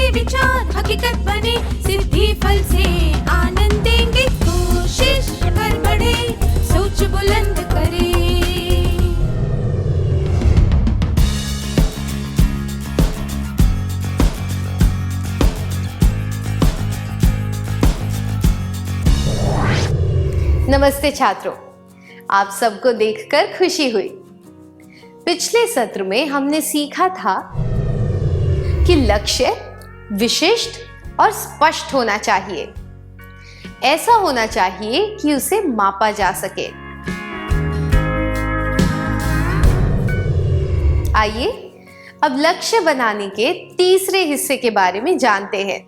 ये विचार हकीकत बने, सिद्धि फल से आनंद देंगे। कोशिश कर बढ़े, सोच बुलंद करे। नमस्ते छात्रों, आप सबको देखकर खुशी हुई। पिछले सत्र में हमने सीखा था कि लक्ष्य विशिष्ट और स्पष्ट होना चाहिए। ऐसा होना चाहिए कि उसे मापा जा सके। आइए अब लक्ष्य बनाने के तीसरे हिस्से के बारे में जानते हैं।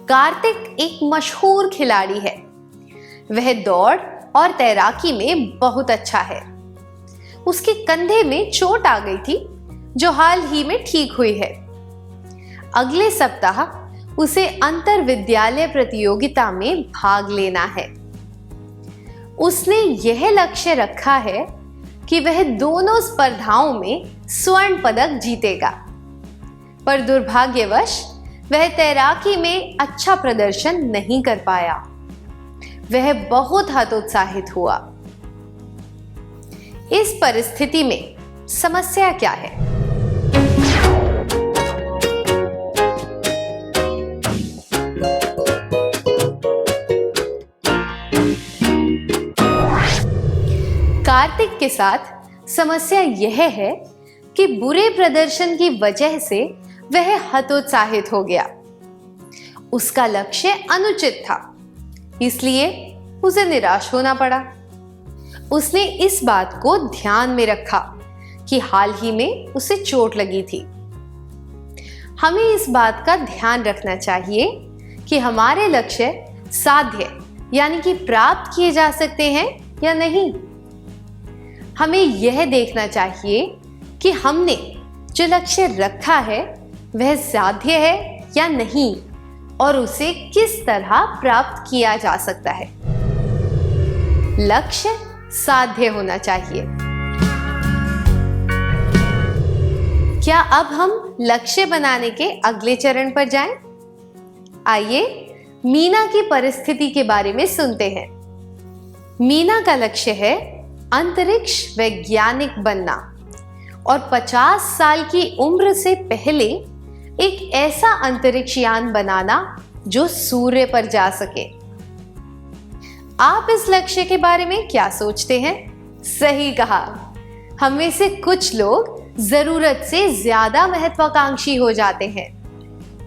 कार्तिक एक मशहूर खिलाड़ी है। वह दौड़ और तैराकी में बहुत अच्छा है। उसके कंधे में चोट आ गई थी जो हाल ही में ठीक हुई है। अगले सप्ताह उसे अंतर विद्यालय प्रतियोगिता में भाग लेना है। उसने यह लक्ष्य रखा है कि वह दोनों स्पर्धाओं में स्वर्ण पदक जीतेगा, पर दुर्भाग्यवश वह तैराकी में अच्छा प्रदर्शन नहीं कर पाया। वह बहुत हतोत्साहित हुआ। इस परिस्थिति में समस्या क्या है? कार्तिक के साथ समस्या यह है कि बुरे प्रदर्शन की वजह से वह हतोत्साहित हो गया। उसका लक्ष्य अनुचित था, इसलिए उसे निराश होना पड़ा। उसने इस बात को ध्यान में रखा कि हाल ही में उसे चोट लगी थी। हमें इस बात का ध्यान रखना चाहिए कि हमारे लक्ष्य साध्य यानी कि प्राप्त किए जा सकते हैं या नहीं। हमें यह देखना चाहिए कि हमने जो लक्ष्य रखा है वह साध्य है या नहीं और उसे किस तरह प्राप्त किया जा सकता है। लक्ष्य साध्य होना चाहिए। क्या अब हम लक्ष्य बनाने के अगले चरण पर जाएं? आइए मीना की परिस्थिति के बारे में सुनते हैं। मीना का लक्ष्य है अंतरिक्ष वैज्ञानिक बनना और 50 साल की उम्र से पहले एक ऐसा अंतरिक्ष यान बनाना जो सूर्य पर जा सके। आप इस लक्ष्य के बारे में क्या सोचते हैं? सही कहा, हम में से कुछ लोग जरूरत से ज्यादा महत्वाकांक्षी हो जाते हैं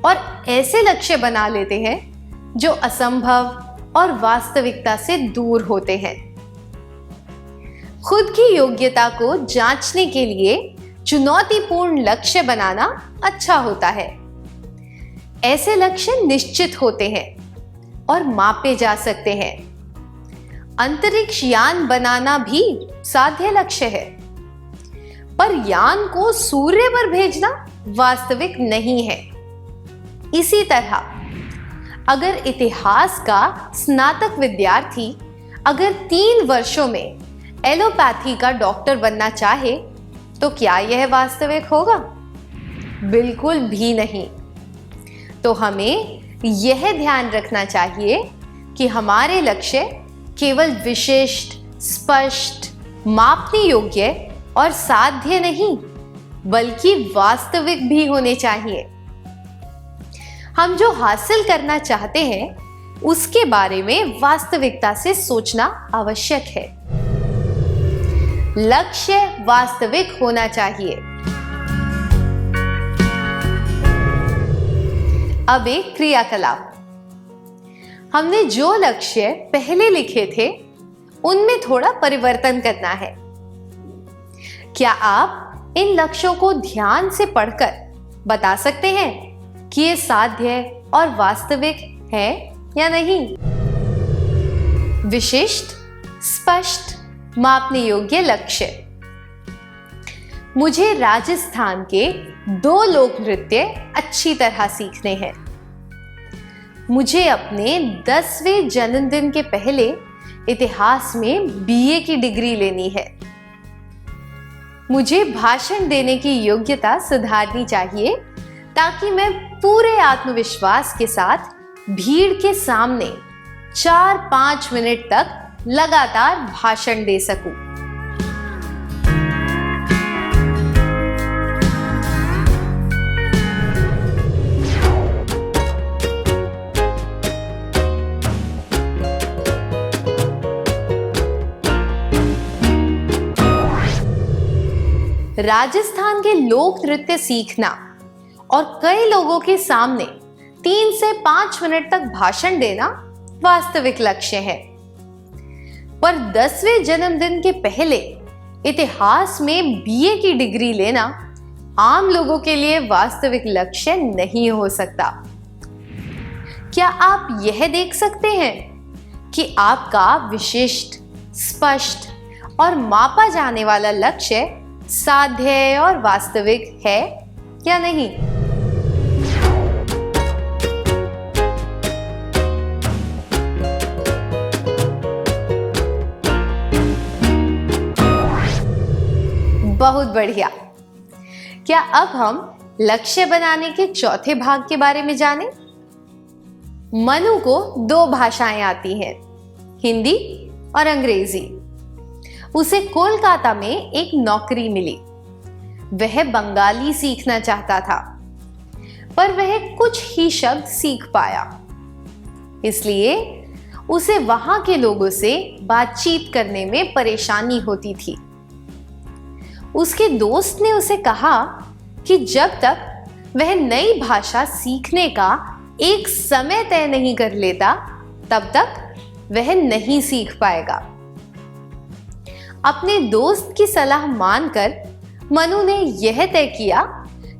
और ऐसे लक्ष्य बना लेते हैं जो असंभव और वास्तविकता से दूर होते हैं। खुद की योग्यता को जांचने के लिए चुनौतीपूर्ण लक्ष्य बनाना अच्छा होता है। ऐसे लक्ष्य निश्चित होते हैं और मापे जा सकते हैं। अंतरिक्ष यान बनाना भी साध्य लक्ष्य है, पर यान को सूर्य पर भेजना वास्तविक नहीं है। इसी तरह अगर इतिहास का स्नातक विद्यार्थी अगर 3 वर्षों में एलोपैथी का डॉक्टर बनना चाहे तो क्या यह वास्तविक होगा? बिल्कुल भी नहीं। तो हमें यह ध्यान रखना चाहिए कि हमारे लक्ष्य केवल विशिष्ट, स्पष्ट, मापने योग्य और साध्य नहीं, बल्कि वास्तविक भी होने चाहिए। हम जो हासिल करना चाहते हैं उसके बारे में वास्तविकता से सोचना आवश्यक है। लक्ष्य वास्तविक होना चाहिए। अब एक क्रियाकलाप। हमने जो लक्ष्य पहले लिखे थे उनमें थोड़ा परिवर्तन करना है। क्या आप इन लक्ष्यों को ध्यान से पढ़कर बता सकते हैं कि ये साध्य और वास्तविक है या नहीं? विशिष्ट, स्पष्ट, मापने योग्य लक्ष्य। मुझे राजस्थान के 2 लोक नृत्य अच्छी तरह सीखने हैं। मुझे अपने 10वें जन्मदिन के पहले इतिहास में BA की डिग्री लेनी है। मुझे भाषण देने की योग्यता सुधारनी चाहिए ताकि मैं पूरे आत्मविश्वास के साथ भीड़ के सामने 4-5 मिनट तक लगातार भाषण दे सकूं। राजस्थान के लोक नृत्य सीखना और कई लोगों के सामने 3 से 5 मिनट तक भाषण देना वास्तविक लक्ष्य है। पर 10वें जन्मदिन के पहले इतिहास में बीए की डिग्री लेना आम लोगों के लिए वास्तविक लक्ष्य नहीं हो सकता। क्या आप यह देख सकते हैं कि आपका विशिष्ट, स्पष्ट और मापा जाने वाला लक्ष्य साध्य और वास्तविक है या नहीं? बहुत बढ़िया। क्या अब हम लक्ष्य बनाने के चौथे भाग के बारे में जानें? मनु को 2 भाषाएं आती हैं, हिंदी और अंग्रेजी। उसे कोलकाता में एक नौकरी मिली। वह बंगाली सीखना चाहता था, पर वह कुछ ही शब्द सीख पाया। इसलिए उसे वहां के लोगों से बातचीत करने में परेशानी होती थी। उसके दोस्त ने उसे कहा कि जब तक वह नई भाषा सीखने का एक समय तय नहीं कर लेता, तब तक वह नहीं सीख पाएगा। अपने दोस्त की सलाह मानकर मनु ने यह तय किया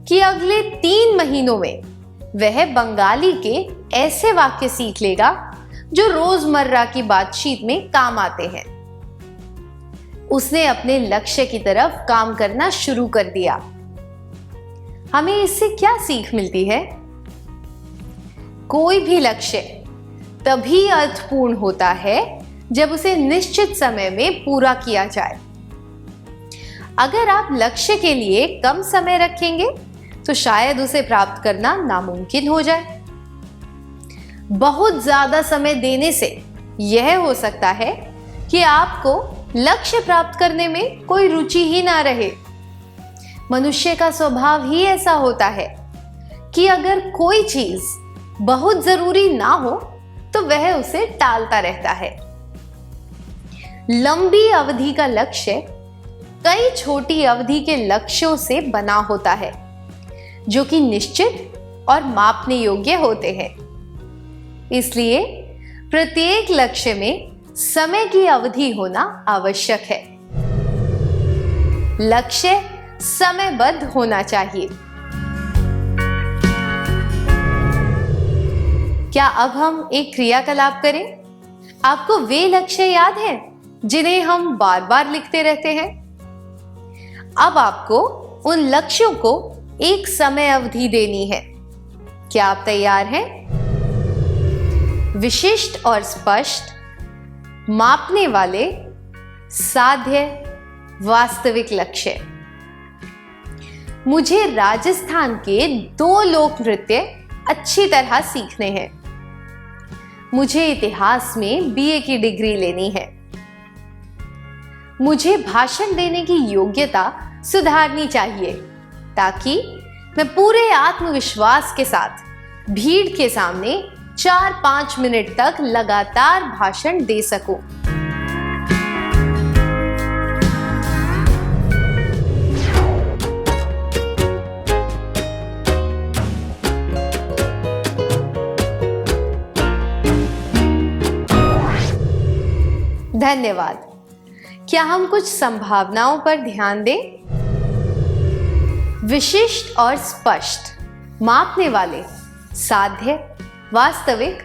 कि अगले 3 महीनों में वह बंगाली के ऐसे वाक्य सीख लेगा जो रोजमर्रा की बातचीत में काम आते हैं। उसने अपने लक्ष्य की तरफ काम करना शुरू कर दिया। हमें इससे क्या सीख मिलती है? कोई भी लक्ष्य तभी अर्थपूर्ण होता है जब उसे निश्चित समय में पूरा किया जाए। अगर आप लक्ष्य के लिए कम समय रखेंगे तो शायद उसे प्राप्त करना नामुमकिन हो जाए। बहुत ज्यादा समय देने से यह हो सकता है कि आपको लक्ष्य प्राप्त करने में कोई रुचि ही ना रहे। मनुष्य का स्वभाव ही ऐसा होता है कि अगर कोई चीज बहुत जरूरी ना हो तो वह उसे टालता रहता है। लंबी अवधि का लक्ष्य कई छोटी अवधि के लक्ष्यों से बना होता है, जो कि निश्चित और मापने योग्य होते हैं। इसलिए प्रत्येक लक्ष्य में समय की अवधि होना आवश्यक है। लक्ष्य समयबद्ध होना चाहिए। क्या अब हम एक क्रियाकलाप करें? आपको वे लक्ष्य याद हैं जिन्हें हम बार बार लिखते रहते हैं? अब आपको उन लक्ष्यों को एक समय अवधि देनी है। क्या आप तैयार हैं? विशिष्ट और स्पष्ट, मापने वाले, साध्य, वास्तविक लक्ष्य। मुझे राजस्थान के 2 लोक नृत्य अच्छी तरह सीखने हैं। मुझे इतिहास में बीए की डिग्री लेनी है। मुझे भाषण देने की योग्यता सुधारनी चाहिए ताकि मैं पूरे आत्मविश्वास के साथ भीड़ के सामने 4-5 मिनट तक लगातार भाषण दे सकूं। धन्यवाद। क्या हम कुछ संभावनाओं पर ध्यान दें? विशिष्ट और स्पष्ट, मापने वाले, साध्य, वास्तविक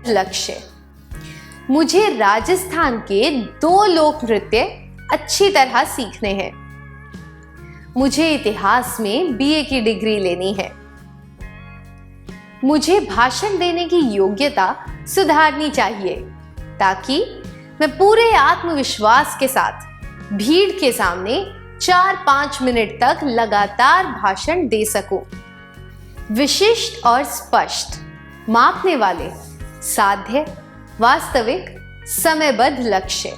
लक्ष्य। मुझे राजस्थान के 2 लोक नृत्य अच्छी तरह सीखने हैं। मुझे इतिहास में बीए की डिग्री लेनी है। मुझे भाषण देने की योग्यता सुधारनी चाहिए ताकि मैं पूरे आत्मविश्वास के साथ भीड़ के सामने 4-5 मिनट तक लगातार भाषण दे सकूं। विशिष्ट और स्पष्ट, मापने वाले, साध्य, वास्तविक, समयबद्ध लक्ष्य।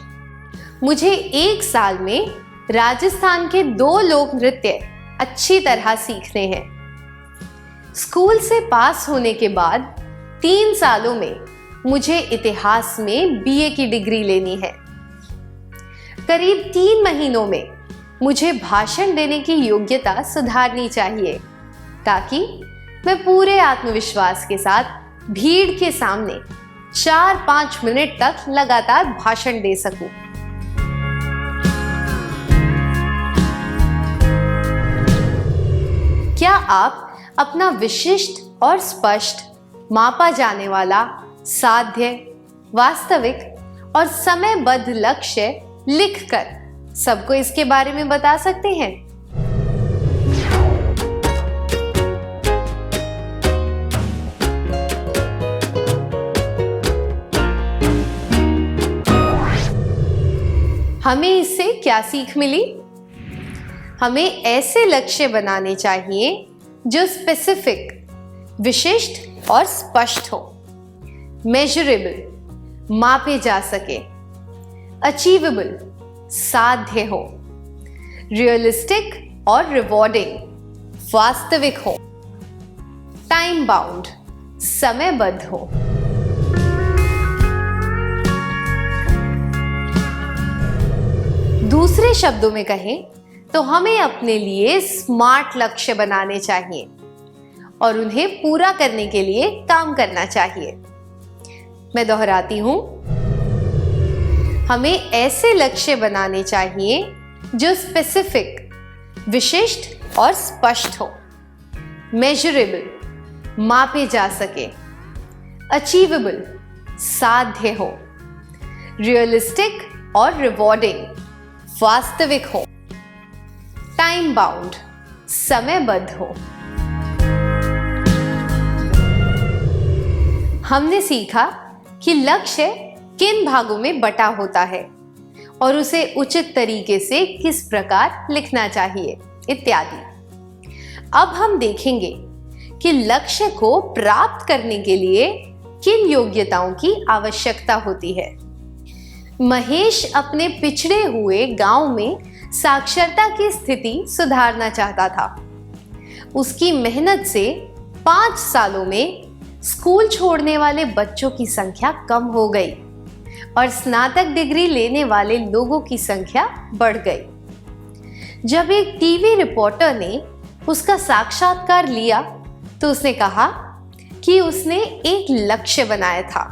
मुझे 1 साल में राजस्थान के 2 लोक नृत्य अच्छी तरह सीखने हैं। स्कूल से पास होने के बाद 3 सालों में मुझे इतिहास में बीए की डिग्री लेनी है। करीब 3 महीनों में मुझे भाषण देने की योग्यता सुधारनी चाहिए ताकि मैं पूरे आत्मविश्वास के साथ भीड़ के सामने 4-5 मिनट तक लगातार भाषण दे सकूं। क्या आप अपना विशिष्ट और स्पष्ट, मापा जाने वाला, साध्य, वास्तविक और समयबद्ध लक्ष्य लिखकर सबको इसके बारे में बता सकते हैं? हमें इससे क्या सीख मिली? हमें ऐसे लक्ष्य बनाने चाहिए जो स्पेसिफिक, विशिष्ट और स्पष्ट हो, मेजरेबल, मापे जा सके, अचीवेबल, साध्य हो, रियलिस्टिक और रिवॉर्डिंग, वास्तविक हो, टाइम बाउंड, समयबद्ध हो। दूसरे शब्दों में कहें तो हमें अपने लिए स्मार्ट लक्ष्य बनाने चाहिए और उन्हें पूरा करने के लिए काम करना चाहिए। मैं दोहराती हूं, हमें ऐसे लक्ष्य बनाने चाहिए जो स्पेसिफिक, विशिष्ट और स्पष्ट हो, मेजरेबल, मापे जा सके, अचीवेबल, साध्य हो, रियलिस्टिक और रिवॉर्डिंग, वास्तविक हो, टाइम बाउंड, समयबद्ध हो। हमने सीखा कि लक्ष्य किन भागों में बटा होता है और उसे उचित तरीके से किस प्रकार लिखना चाहिए इत्यादि। अब हम देखेंगे कि लक्ष्य को प्राप्त करने के लिए किन योग्यताओं की आवश्यकता होती है। महेश अपने पिछड़े हुए गांव में साक्षरता की स्थिति सुधारना चाहता था। उसकी मेहनत से 5 सालों में स्कूल छोड़ने वाले बच्चों की संख्या कम हो गई और स्नातक डिग्री लेने वाले लोगों की संख्या बढ़ गई। जब एक टीवी रिपोर्टर ने उसका साक्षात्कार लिया तो उसने कहा कि उसने एक लक्ष्य बनाया था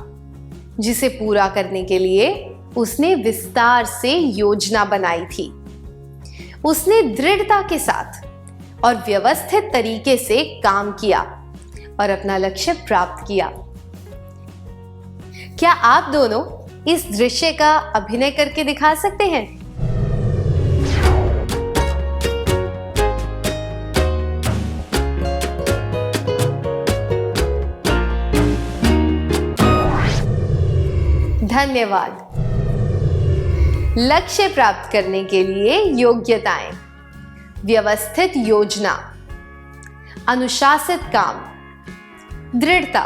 जिसे पूरा करने के लिए उसने विस्तार से योजना बनाई थी। उसने दृढ़ता के साथ और व्यवस्थित तरीके से काम किया और अपना लक्ष्य प्राप्त किया। क्या आप दोनों इस दृश्य का अभिनय करके दिखा सकते हैं? धन्यवाद। लक्ष्य प्राप्त करने के लिए योग्यताएं: व्यवस्थित योजना, अनुशासित काम, दृढ़ता।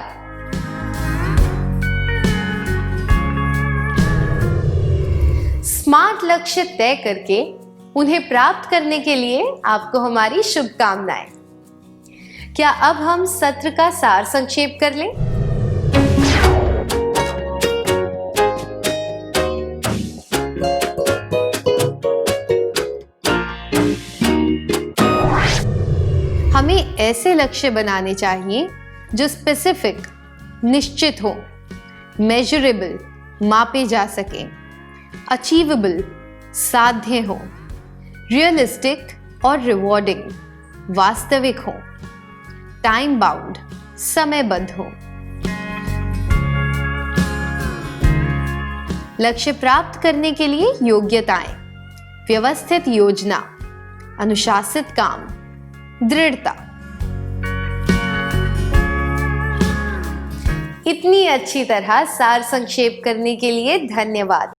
स्मार्ट लक्ष्य तय करके उन्हें प्राप्त करने के लिए आपको हमारी शुभकामनाएं। क्या अब हम सत्र का सार संक्षेप कर लें? हमें ऐसे लक्ष्य बनाने चाहिए जो स्पेसिफिक, निश्चित हो, मेजरेबल, मापे जा सके, अचीवेबल, साध्य हो, रियलिस्टिक और रिवॉर्डिंग, वास्तविक हो, टाइम बाउंड, समयबद्ध हो। लक्ष्य प्राप्त करने के लिए योग्यताएं: व्यवस्थित योजना, अनुशासित काम, दृढ़ता। इतनी अच्छी तरह सार संक्षेप करने के लिए धन्यवाद।